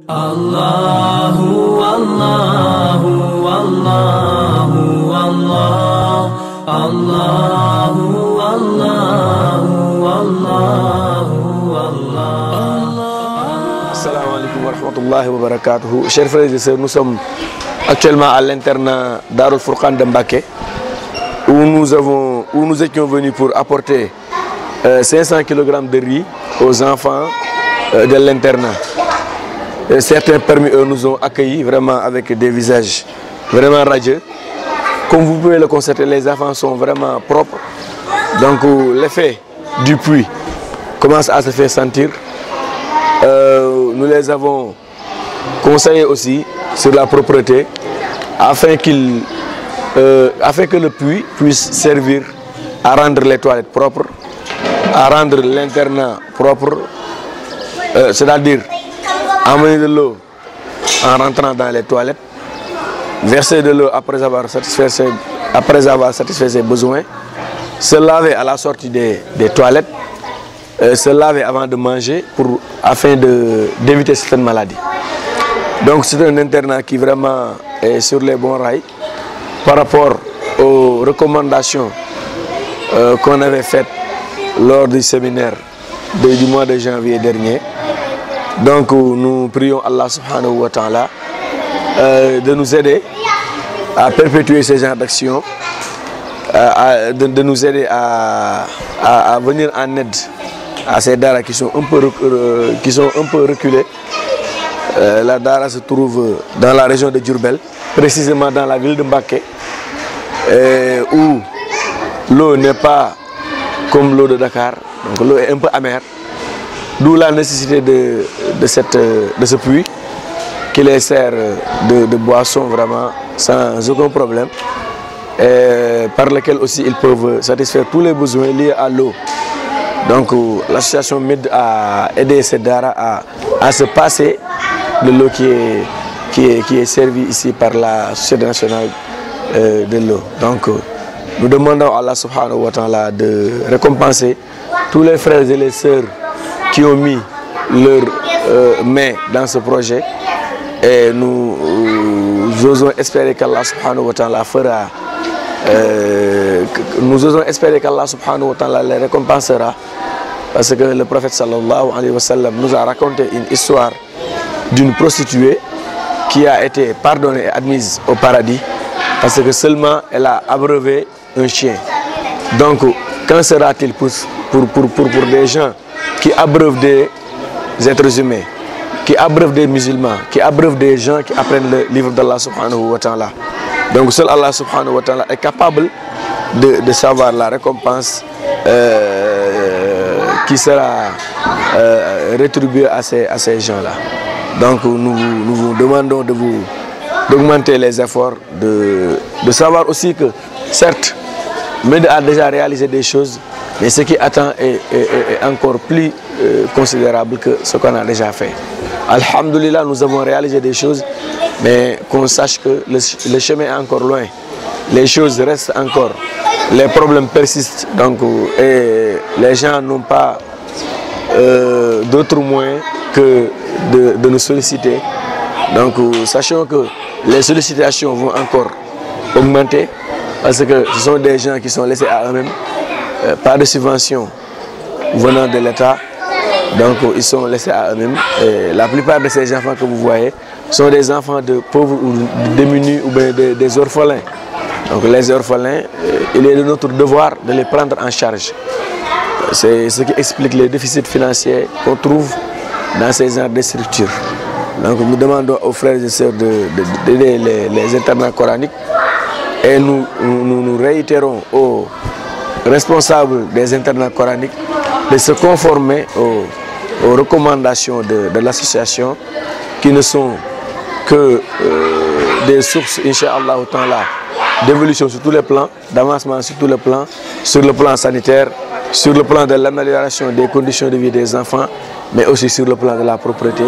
Allahu Allahu Allahu Allah Allahu Allahu Allahu Allah. Assalamu alaikum wa rahmatullahi wa barakatuh. Chers frères et sœurs, nous sommes actuellement à l'internat Darul Furqan de Mbacké où nous étions venus pour apporter 500 kg de riz aux enfants de l'internat. Certains parmi eux nous ont accueillis vraiment avec des visages vraiment radieux. Comme vous pouvez le constater, les enfants sont vraiment propres. Donc l'effet du pluie commence à se faire sentir. Nous les avons conseillés aussi sur la propreté afin que le puits puisse servir à rendre les toilettes propres, à rendre l'internat propre, c'est-à-dire amener de l'eau en rentrant dans les toilettes, verser de l'eau après avoir satisfait ses besoins, se laver à la sortie des toilettes, se laver avant de manger afin d'éviter certaines maladies. Donc c'est un internat qui vraiment est sur les bons rails par rapport aux recommandations qu'on avait faites lors du séminaire du mois de janvier dernier. Donc nous prions Allah subhanahu wa ta'ala de nous aider à perpétuer ces genres d'actions, de nous aider à venir en aide à ces daras qui sont un peu reculés. La dara se trouve dans la région de Diourbel, précisément dans la ville de Mbacké, où l'eau n'est pas comme l'eau de Dakar, donc l'eau est un peu amère. D'où la nécessité de ce puits qui les sert de boisson vraiment sans aucun problème, et par lequel aussi ils peuvent satisfaire tous les besoins liés à l'eau. Donc l'association MID a aidé ces daras à se passer de l'eau qui est servie ici par la Société nationale de l'eau. Donc nous demandons à Allah subhanahu wa ta'ala de récompenser tous les frères et les sœurs qui ont mis leur main dans ce projet, et nous osons espérer qu'Allah subhanahu wa ta'ala fera, nous osons espérer qu'Allah subhanahu wa ta'ala les récompensera, parce que le prophète sallallahu alayhi wa sallam nous a raconté une histoire d'une prostituée qui a été pardonnée et admise au paradis parce que seulement elle a abreuvé un chien. Donc qu'en sera-t-il pour des gens qui abreuvent des êtres humains, qui abreuvent des musulmans, qui abreuvent des gens qui apprennent le livre d'Allah subhanahu wa ta'ala. Donc seul Allah subhanahu wa ta'ala est capable de savoir la récompense qui sera rétribuée à ces gens-là. Donc nous vous demandons d'augmenter les efforts, de savoir aussi que certes, MED a déjà réalisé des choses, mais ce qui attend est encore plus considérable que ce qu'on a déjà fait. Alhamdulillah, nous avons réalisé des choses, mais qu'on sache que le chemin est encore loin. Les choses restent encore, les problèmes persistent, donc, et les gens n'ont pas d'autres moyens que de nous solliciter. Donc sachons que les sollicitations vont encore augmenter parce que ce sont des gens qui sont laissés à eux-mêmes. Pas de subvention venant de l'État, donc ils sont laissés à eux-mêmes. La plupart de ces enfants que vous voyez sont des enfants de pauvres ou de démunis ou bien des orphelins. Donc les orphelins, il est de notre devoir de les prendre en charge. C'est ce qui explique les déficits financiers qu'on trouve dans ces genres de structures. Donc nous demandons aux frères et sœurs d'aider les internats coraniques, et nous réitérons aux responsables des internats coraniques de se conformer aux recommandations de l'association, qui ne sont que des sources, Inch'Allah, d'évolution sur tous les plans, d'avancement sur tous les plans, sur le plan sanitaire, sur le plan de l'amélioration des conditions de vie des enfants, mais aussi sur le plan de la propreté.